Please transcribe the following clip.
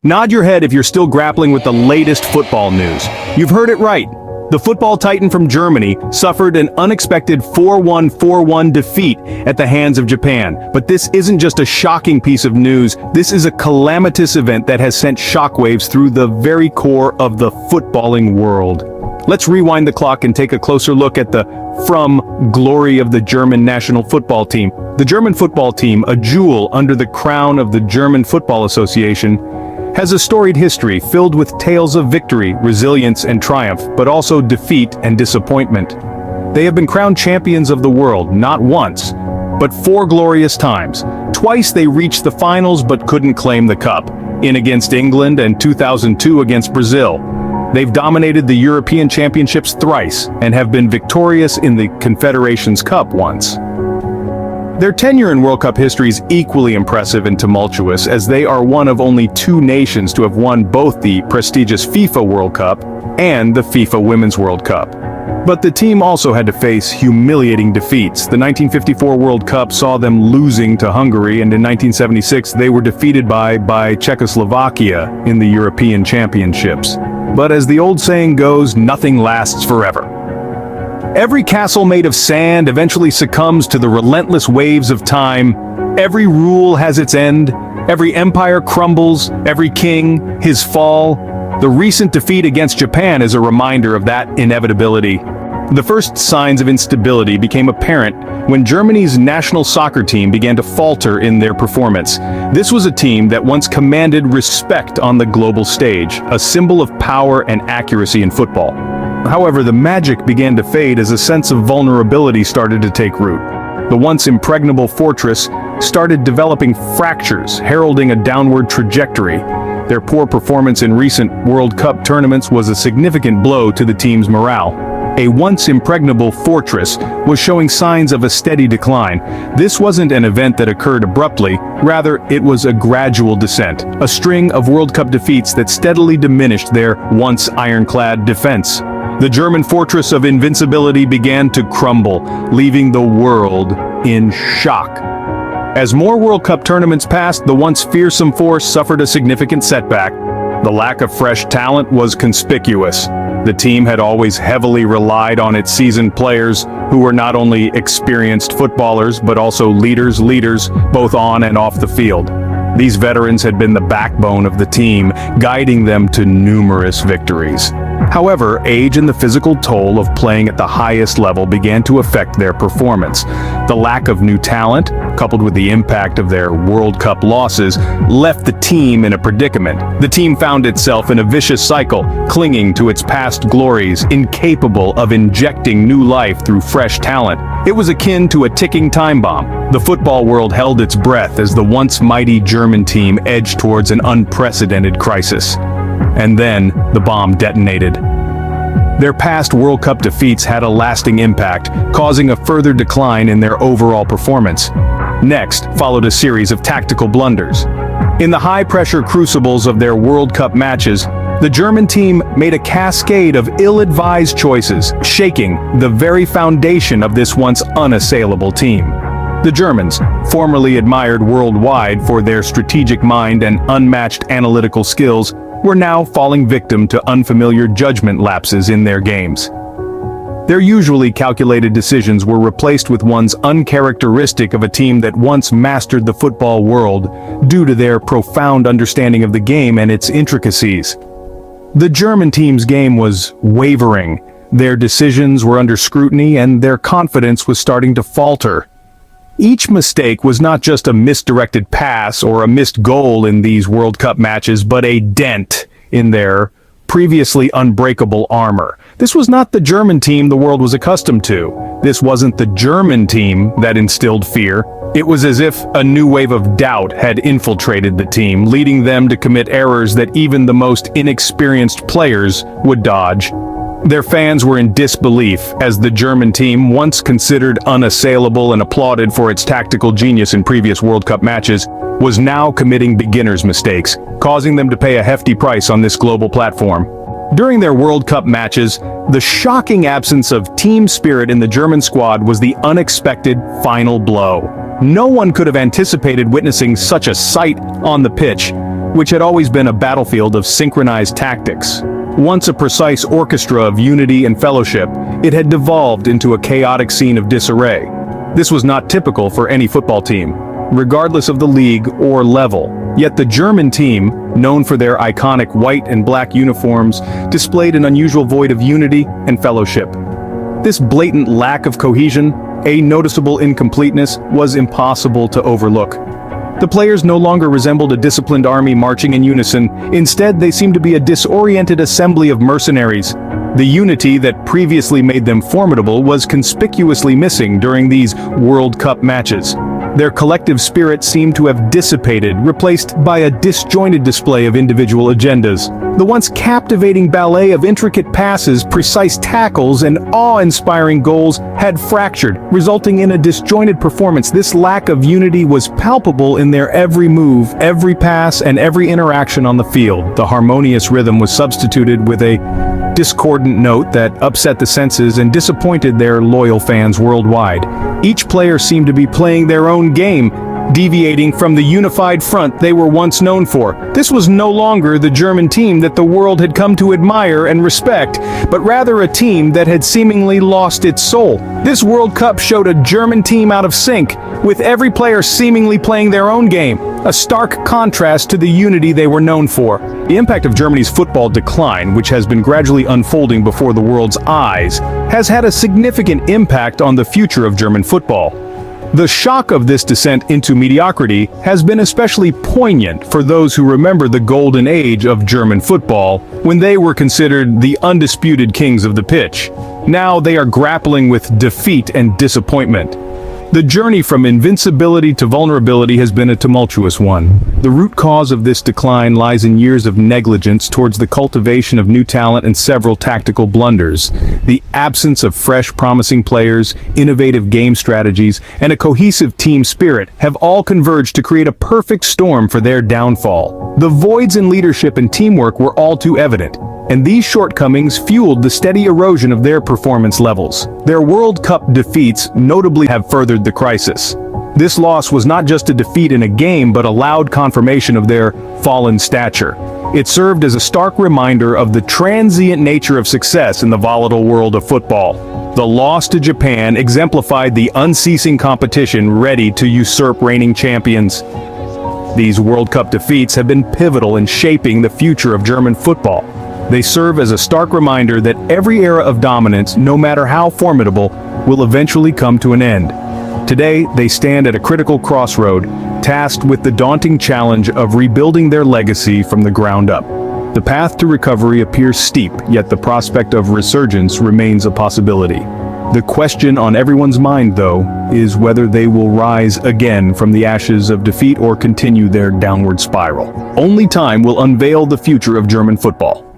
Nod your head if you're still grappling with the latest football news. You've heard it right. The football titan from Germany suffered an unexpected 4-1 defeat at the hands of Japan. But this isn't just a shocking piece of news, this is a calamitous event that has sent shockwaves through the very core of the footballing world. Let's rewind the clock and take a closer look at the glory of the German national football team. The German football team, a jewel under the crown of the German Football Association, has a storied history filled with tales of victory, resilience, and triumph, but also defeat and disappointment. They have been crowned champions of the world, not once, but 4 glorious times. Twice they reached the finals but couldn't claim the cup, in against England and 2002 against Brazil. They've dominated the European Championships thrice and have been victorious in the Confederations Cup once. Their tenure in World Cup history is equally impressive and tumultuous, as they are one of only 2 nations to have won both the prestigious FIFA World Cup and the FIFA Women's World Cup. But the team also had to face humiliating defeats. The 1954 World Cup saw them losing to Hungary, and in 1976 they were defeated by Czechoslovakia in the European Championships. But as the old saying goes, nothing lasts forever. Every castle made of sand eventually succumbs to the relentless waves of time. Every rule has its end. Every empire crumbles. Every king, his fall. The recent defeat against Japan is a reminder of that inevitability. The first signs of instability became apparent when Germany's national soccer team began to falter in their performance. This was a team that once commanded respect on the global stage, a symbol of power and accuracy in football. However, the magic began to fade as a sense of vulnerability started to take root. The once impregnable fortress started developing fractures, heralding a downward trajectory. Their poor performance in recent World Cup tournaments was a significant blow to the team's morale. A once impregnable fortress was showing signs of a steady decline. This wasn't an event that occurred abruptly, rather it was a gradual descent, a string of World Cup defeats that steadily diminished their once ironclad defense. The German fortress of invincibility began to crumble, leaving the world in shock. As more World Cup tournaments passed, the once fearsome force suffered a significant setback. The lack of fresh talent was conspicuous. The team had always heavily relied on its seasoned players, who were not only experienced footballers but also leaders both on and off the field. These veterans had been the backbone of the team, guiding them to numerous victories. However, age and the physical toll of playing at the highest level began to affect their performance. The lack of new talent, coupled with the impact of their World Cup losses, left the team in a predicament. The team found itself in a vicious cycle, clinging to its past glories, incapable of injecting new life through fresh talent. It was akin to a ticking time bomb. The football world held its breath as the once mighty German team edged towards an unprecedented crisis. And then, the bomb detonated. Their past World Cup defeats had a lasting impact, causing a further decline in their overall performance. Next, followed a series of tactical blunders. In the high-pressure crucibles of their World Cup matches, the German team made a cascade of ill-advised choices, shaking the very foundation of this once unassailable team. The Germans, formerly admired worldwide for their strategic mind and unmatched analytical skills, were now falling victim to unfamiliar judgment lapses in their games. Their usually calculated decisions were replaced with ones uncharacteristic of a team that once mastered the football world, due to their profound understanding of the game and its intricacies. The German team's game was wavering, their decisions were under scrutiny, and their confidence was starting to falter. Each mistake was not just a misdirected pass or a missed goal in these World Cup matches, but a dent in their previously unbreakable armor. This was not the German team the world was accustomed to. This wasn't the German team that instilled fear. It was as if a new wave of doubt had infiltrated the team, leading them to commit errors that even the most inexperienced players would dodge. Their fans were in disbelief, as the German team, once considered unassailable and applauded for its tactical genius in previous World Cup matches, was now committing beginners' mistakes, causing them to pay a hefty price on this global platform. During their World Cup matches, the shocking absence of team spirit in the German squad was the unexpected final blow. No one could have anticipated witnessing such a sight on the pitch. which had always been a battlefield of synchronized tactics. Once a precise orchestra of unity and fellowship, it had devolved into a chaotic scene of disarray. This was not typical for any football team, regardless of the league or level. Yet the German team, known for their iconic white and black uniforms, displayed an unusual void of unity and fellowship. This blatant lack of cohesion, a noticeable incompleteness, was impossible to overlook. The players no longer resembled a disciplined army marching in unison. Instead, they seemed to be a disoriented assembly of mercenaries. The unity that previously made them formidable was conspicuously missing during these World Cup matches. Their collective spirit seemed to have dissipated, replaced by a disjointed display of individual agendas. The once captivating ballet of intricate passes, precise tackles, and awe-inspiring goals had fractured, resulting in a disjointed performance. This lack of unity was palpable in their every move, every pass, and every interaction on the field. The harmonious rhythm was substituted with a discordant note that upset the senses and disappointed their loyal fans worldwide. Each player seemed to be playing their own game, deviating from the unified front they were once known for. This was no longer the German team that the world had come to admire and respect, but rather a team that had seemingly lost its soul. This World Cup showed a German team out of sync, with every player seemingly playing their own game, a stark contrast to the unity they were known for. The impact of Germany's football decline, which has been gradually unfolding before the world's eyes, has had a significant impact on the future of German football. The shock of this descent into mediocrity has been especially poignant for those who remember the golden age of German football, when they were considered the undisputed kings of the pitch. Now they are grappling with defeat and disappointment. The journey from invincibility to vulnerability has been a tumultuous one. The root cause of this decline lies in years of negligence towards the cultivation of new talent and several tactical blunders. The absence of fresh, promising players, innovative game strategies, and a cohesive team spirit have all converged to create a perfect storm for their downfall. The voids in leadership and teamwork were all too evident, and these shortcomings fueled the steady erosion of their performance levels. Their World Cup defeats notably have furthered the crisis. This loss was not just a defeat in a game, but a loud confirmation of their fallen stature. It served as a stark reminder of the transient nature of success in the volatile world of football. The loss to Japan exemplified the unceasing competition ready to usurp reigning champions. These World Cup defeats have been pivotal in shaping the future of German football. They serve as a stark reminder that every era of dominance, no matter how formidable, will eventually come to an end. Today, they stand at a critical crossroad, tasked with the daunting challenge of rebuilding their legacy from the ground up. The path to recovery appears steep, yet the prospect of resurgence remains a possibility. The question on everyone's mind, though, is whether they will rise again from the ashes of defeat or continue their downward spiral. Only time will unveil the future of German football.